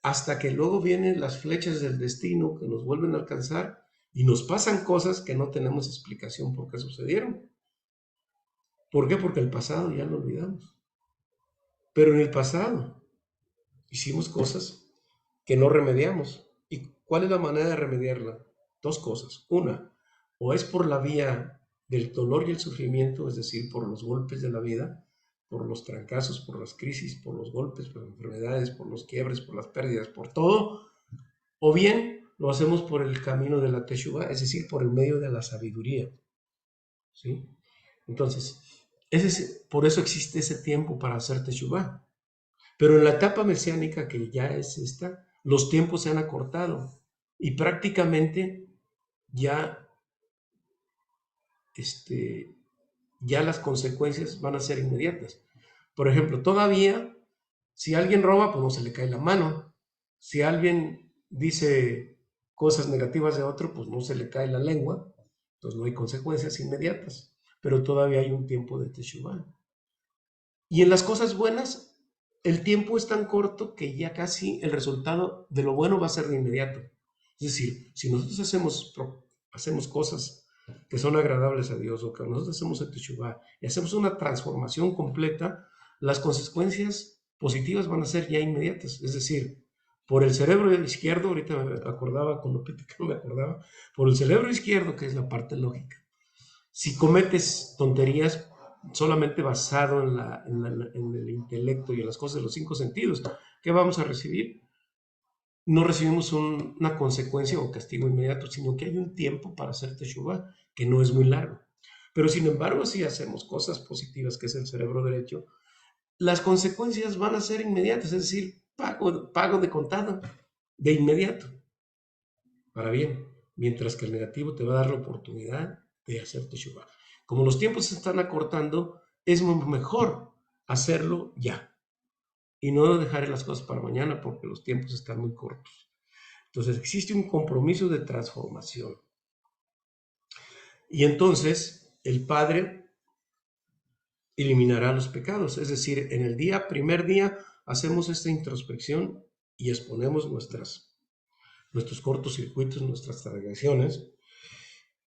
hasta que luego vienen las flechas del destino que nos vuelven a alcanzar y nos pasan cosas que no tenemos explicación por qué sucedieron. ¿Por qué? Porque el pasado ya lo olvidamos. Pero en el pasado hicimos cosas que no remediamos. ¿Y cuál es la manera de remediarla? Dos cosas. Una, o es por la vía del dolor y el sufrimiento, es decir, por los golpes de la vida, por los trancazos, por las crisis, por los golpes, por las enfermedades, por los quiebres, por las pérdidas, por todo, o bien lo hacemos por el camino de la Teshuvah, es decir, por el medio de la sabiduría, ¿sí? Entonces, por eso existe ese tiempo para hacer Teshuvah. Pero en la etapa mesiánica, que ya es esta, los tiempos se han acortado y prácticamente ya, ya las consecuencias van a ser inmediatas. Por ejemplo, todavía, si alguien roba, pues no se le cae la mano. Si alguien dice cosas negativas de otro, pues no se le cae la lengua. Entonces no hay consecuencias inmediatas. Pero todavía hay un tiempo de Teshuvah. Y en las cosas buenas, el tiempo es tan corto que ya casi el resultado de lo bueno va a ser de inmediato. Es decir, si nosotros hacemos cosas que son agradables a Dios, o que nosotros hacemos el Teshuvah y hacemos una transformación completa, las consecuencias positivas van a ser ya inmediatas. Es decir, por el cerebro izquierdo, ahorita me acordaba, con lo que me acordaba, por el cerebro izquierdo, que es la parte lógica, si cometes tonterías solamente basado en el intelecto y en las cosas de los cinco sentidos, ¿qué vamos a recibir? No recibimos una consecuencia o castigo inmediato, sino que hay un tiempo para hacer Teshuvah, que no es muy largo. Pero sin embargo, si hacemos cosas positivas, que es el cerebro derecho, las consecuencias van a ser inmediatas, es decir, pago de contado, de inmediato, para bien, mientras que el negativo te va a dar la oportunidad de hacer Teshuvah. Como los tiempos se están acortando, es mejor hacerlo ya y no dejar las cosas para mañana porque los tiempos están muy cortos. Entonces existe un compromiso de transformación. Y entonces el Padre eliminará los pecados. Es decir, en el primer día, hacemos esta introspección y exponemos nuestros cortocircuitos, nuestras transgresiones.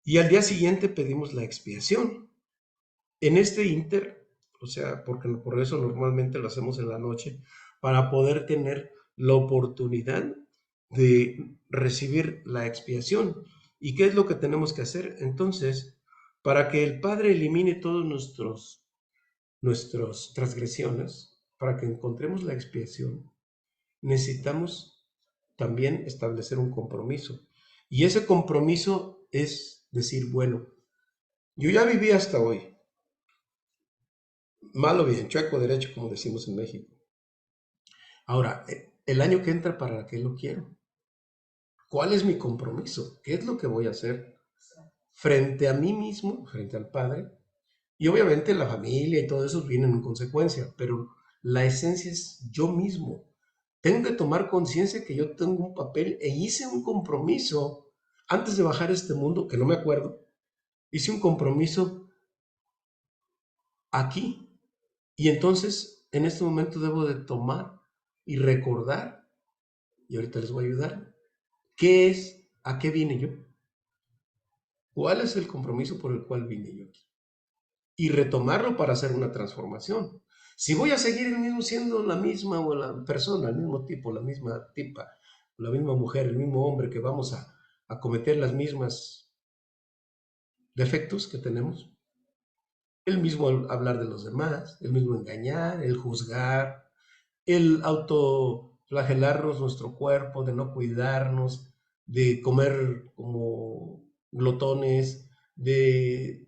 Y al día siguiente pedimos la expiación. En este inter, o sea, porque por eso normalmente lo hacemos en la noche, para poder tener la oportunidad de recibir la expiación. ¿Y qué es lo que tenemos que hacer? Entonces, para que el Padre elimine todos nuestras transgresiones, para que encontremos la expiación, necesitamos también establecer un compromiso. Y ese compromiso es decir, bueno, yo ya viví hasta hoy, mal o bien, chueco derecho, como decimos en México. Ahora, el año que entra, ¿para qué lo quiero? ¿Cuál es mi compromiso? ¿Qué es lo que voy a hacer frente a mí mismo, frente al Padre? Y obviamente la familia y todo eso vienen en consecuencia, pero la esencia es yo mismo. Tengo que tomar conciencia que yo tengo un papel e hice un compromiso antes de bajar a este mundo, que no me acuerdo. Hice un compromiso aquí. Y entonces, en este momento debo de tomar y recordar, y ahorita les voy a ayudar, qué es, a qué vine yo, cuál es el compromiso por el cual vine yo aquí, y retomarlo para hacer una transformación. Si voy a seguir el mismo siendo la misma o la persona, el mismo tipo, la misma tipa, la misma mujer, el mismo hombre, que vamos a cometer las mismas defectos que tenemos, el mismo hablar de los demás, el mismo engañar, el juzgar, el autoflagelarnos nuestro cuerpo, de no cuidarnos, de comer como glotones, de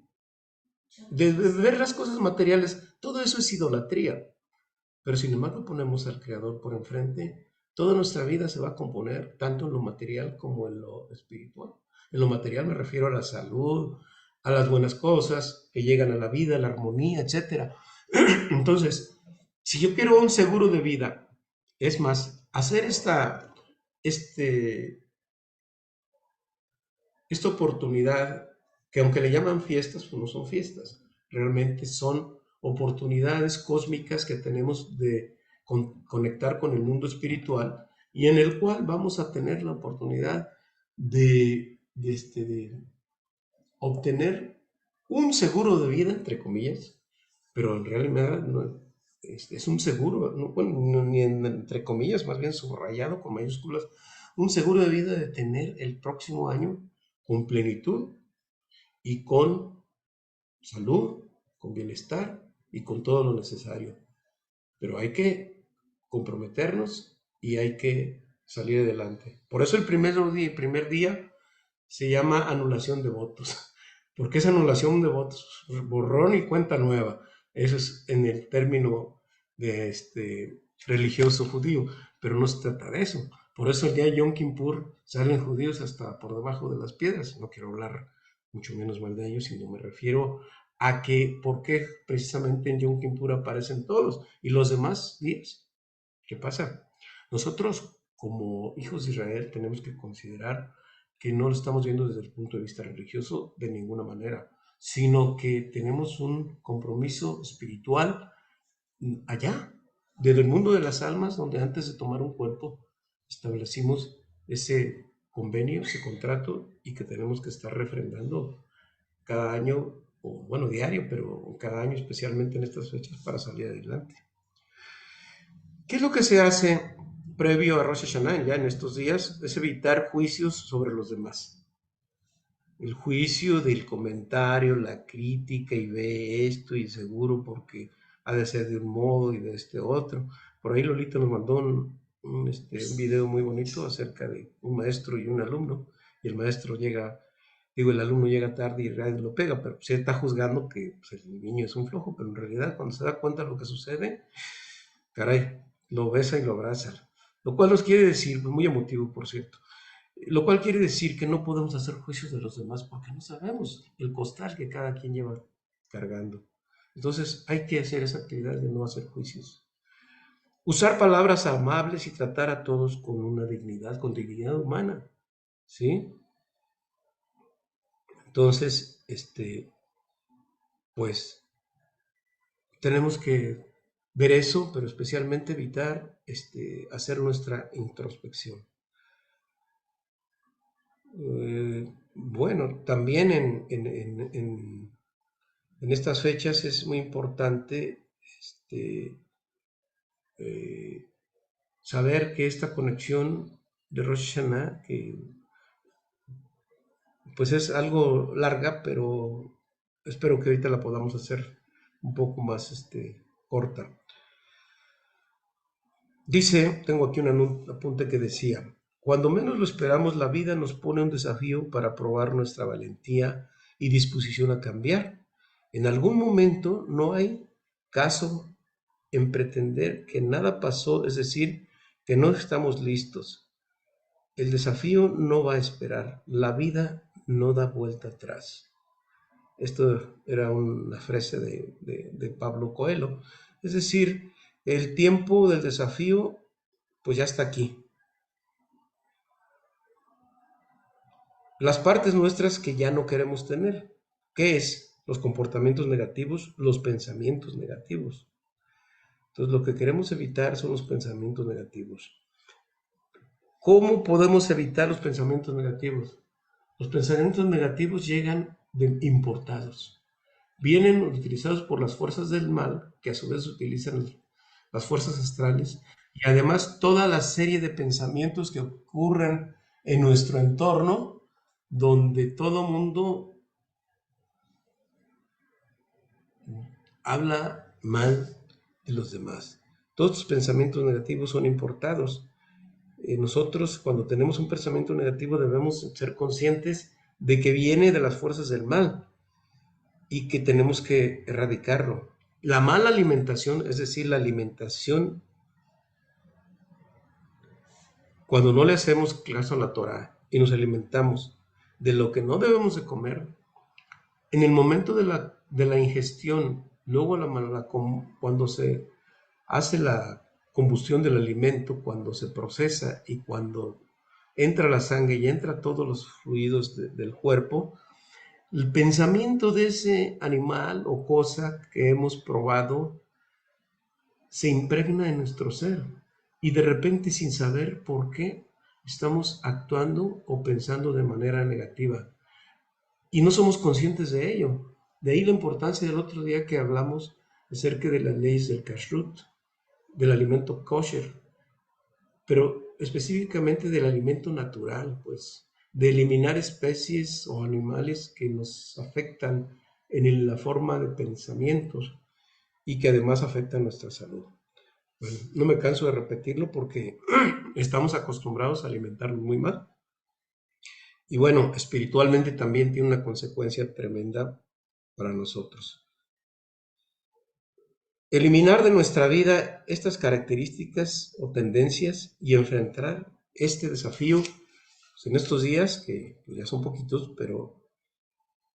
ver las cosas materiales, todo eso es idolatría. Pero sin embargo ponemos al Creador por enfrente, toda nuestra vida se va a componer tanto en lo material como en lo espiritual. En lo material me refiero a la salud, a las buenas cosas que llegan a la vida, la armonía, etcétera. Entonces, si yo quiero un seguro de vida, es más, hacer este, esta oportunidad, que aunque le llaman fiestas, pues no son fiestas, realmente son oportunidades cósmicas que tenemos de conectar con el mundo espiritual y en el cual vamos a tener la oportunidad de obtener un seguro de vida, entre comillas, pero en realidad no, es un seguro, no, bueno, ni entre comillas, más bien subrayado con mayúsculas, un seguro de vida de tener el próximo año con plenitud y con salud, con bienestar y con todo lo necesario. Pero hay que comprometernos y hay que salir adelante. Por eso el primer día se llama anulación de votos, porque es anulación de votos, borrón y cuenta nueva. Eso es en el término de religioso judío, pero no se trata de eso. Por eso el día de Yom Kippur salen judíos hasta por debajo de las piedras. No quiero hablar mucho menos mal de ellos, sino me refiero a que, ¿por qué precisamente en Yom Kippur aparecen todos y los demás días? ¿Qué pasa? Nosotros, como hijos de Israel, tenemos que considerar que no lo estamos viendo desde el punto de vista religioso de ninguna manera, sino que tenemos un compromiso espiritual allá, desde el mundo de las almas, donde antes de tomar un cuerpo establecimos ese convenio, ese contrato, y que tenemos que estar refrendando cada año, o bueno, diario, pero cada año especialmente en estas fechas para salir adelante. ¿Qué es lo que se hace previo a Rosh Hashanah, ya en estos días? Es evitar juicios sobre los demás. El juicio del comentario, la crítica, y ve esto y seguro porque ha de ser de un modo y de este otro. Por ahí Lolita nos mandó un video muy bonito acerca de un maestro y un alumno, y el maestro llega, digo, el alumno llega tarde y nadie lo pega, pero se está juzgando que pues, el niño es un flojo, pero en realidad cuando se da cuenta de lo que sucede, caray, lo besa y lo abraza. Lo cual nos quiere decir, muy emotivo por cierto, lo cual quiere decir que no podemos hacer juicios de los demás porque no sabemos el costal que cada quien lleva cargando. Entonces hay que hacer esa actividad de no hacer juicios. Usar palabras amables y tratar a todos con una dignidad, con dignidad humana. ¿Sí? Entonces, pues tenemos que ver eso, pero especialmente evitar hacer nuestra introspección. Bueno, también en estas fechas es muy importante saber que esta conexión de Rosh Hashanah, que pues es algo larga, pero espero que ahorita la podamos hacer un poco más corta. Dice, tengo aquí un apunte que decía, cuando menos lo esperamos, la vida nos pone un desafío para probar nuestra valentía y disposición a cambiar. En algún momento no hay caso en pretender que nada pasó, es decir, que no estamos listos. El desafío no va a esperar, la vida no da vuelta atrás. Esto era una frase de Pablo Coelho. Es decir, el tiempo del desafío pues ya está aquí. Las partes nuestras que ya no queremos tener. ¿Qué es? Los comportamientos negativos, los pensamientos negativos. Entonces lo que queremos evitar son los pensamientos negativos. ¿Cómo podemos evitar los pensamientos negativos? Los pensamientos negativos llegan importados. Vienen utilizados por las fuerzas del mal, que a su vez utilizan las fuerzas astrales, y además toda la serie de pensamientos que ocurren en nuestro entorno, donde todo mundo habla mal de los demás. Todos los pensamientos negativos son importados. Nosotros, cuando tenemos un pensamiento negativo, debemos ser conscientes de que viene de las fuerzas del mal y que tenemos que erradicarlo. La mala alimentación, es decir, la alimentación, cuando no le hacemos caso a la Torah y nos alimentamos de lo que no debemos de comer, en el momento de la ingestión, luego cuando se hace la combustión del alimento, cuando se procesa y cuando entra la sangre y entra todos los fluidos del cuerpo, el pensamiento de ese animal o cosa que hemos probado se impregna en nuestro ser y de repente, sin saber por qué, estamos actuando o pensando de manera negativa y no somos conscientes de ello. De ahí la importancia del otro día que hablamos acerca de las leyes del kashrut, del alimento kosher, pero específicamente del alimento natural, pues, de eliminar especies o animales que nos afectan en la forma de pensamientos y que además afectan nuestra salud. Bueno, no me canso de repetirlo porque estamos acostumbrados a alimentarnos muy mal. Y bueno, espiritualmente también tiene una consecuencia tremenda para nosotros. Eliminar de nuestra vida estas características o tendencias y enfrentar este desafío pues, en estos días, que pues, ya son poquitos, pero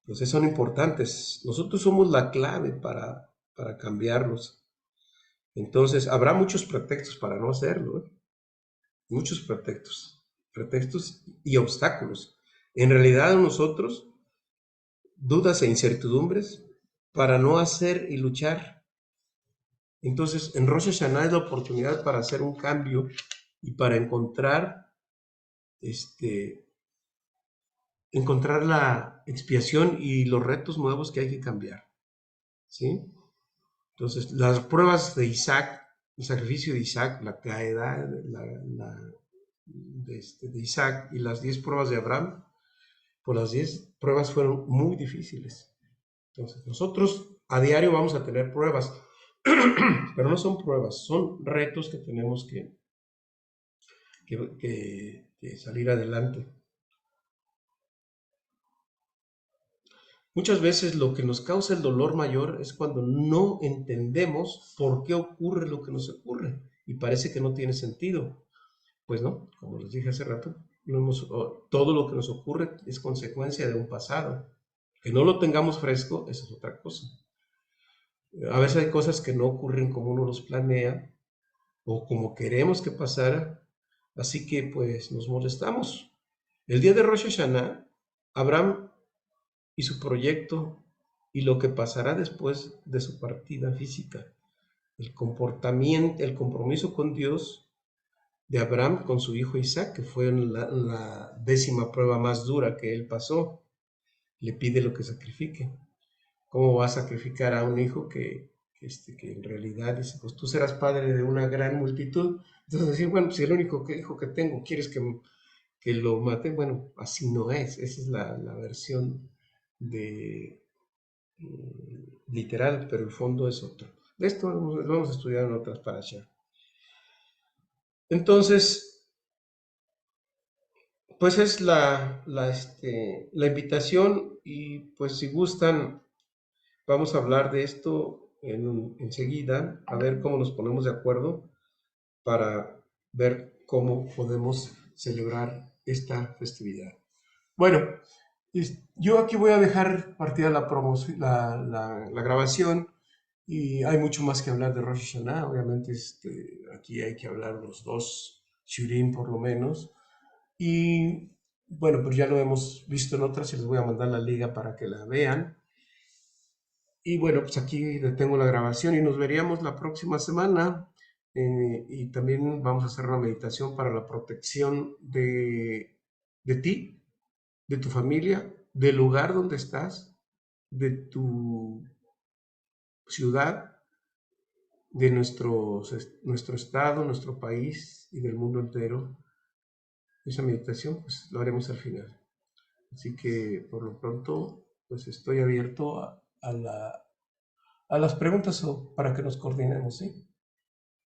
pues son importantes. Nosotros somos la clave para cambiarlos. Entonces, habrá muchos pretextos para no hacerlo, ¿eh? Muchos pretextos y obstáculos. En realidad, nosotros, dudas e incertidumbres para no hacer y luchar. Entonces, en Rosh Hashanah es la oportunidad para hacer un cambio y para encontrar la expiación y los retos nuevos que hay que cambiar, ¿sí? Entonces, las pruebas de Isaac, el sacrificio de Isaac, la caída de Isaac y las 10 pruebas de Abraham, pues las 10 pruebas fueron muy difíciles. Entonces, nosotros a diario vamos a tener pruebas, pero no son pruebas, son retos que tenemos que salir adelante. Muchas veces lo que nos causa el dolor mayor es cuando no entendemos por qué ocurre lo que nos ocurre y parece que no tiene sentido. Pues no, como les dije hace rato, todo lo que nos ocurre es consecuencia de un pasado. Que no lo tengamos fresco, esa es otra cosa. A veces hay cosas que no ocurren como uno los planea o como queremos que pasara, así que pues nos molestamos. El día de Rosh Hashanah, Abraham y su proyecto y lo que pasará después de su partida física, el comportamiento, el compromiso con Dios de Abraham con su hijo Isaac, que fue la 10ª prueba más dura que él pasó. Le pide lo que sacrifique. ¿Cómo va a sacrificar a un hijo que en realidad dice, pues tú serás padre de una gran multitud? Entonces decir, bueno, si el único hijo que tengo quieres que lo mate, bueno, así no es. Esa es la versión de literal, pero el fondo es otro. De esto lo vamos a estudiar en otras parashas. Entonces, pues es la invitación y pues si gustan, vamos a hablar de esto enseguida, a ver cómo nos ponemos de acuerdo para ver cómo podemos celebrar esta festividad. Bueno, yo aquí voy a dejar partida la grabación y hay mucho más que hablar de Rosh Hashanah. Obviamente aquí hay que hablar los 2 shurim por lo menos. Y bueno, pues ya lo hemos visto en otras y les voy a mandar la liga para que la vean. Y bueno, pues aquí detengo la grabación y nos veríamos la próxima semana. Y también vamos a hacer una meditación para la protección de ti, de tu familia, del lugar donde estás, de tu ciudad, de nuestro estado, nuestro país y del mundo entero. Esa meditación pues lo haremos al final. Así que por lo pronto pues estoy abierto a las preguntas o para que nos coordinemos, ¿sí?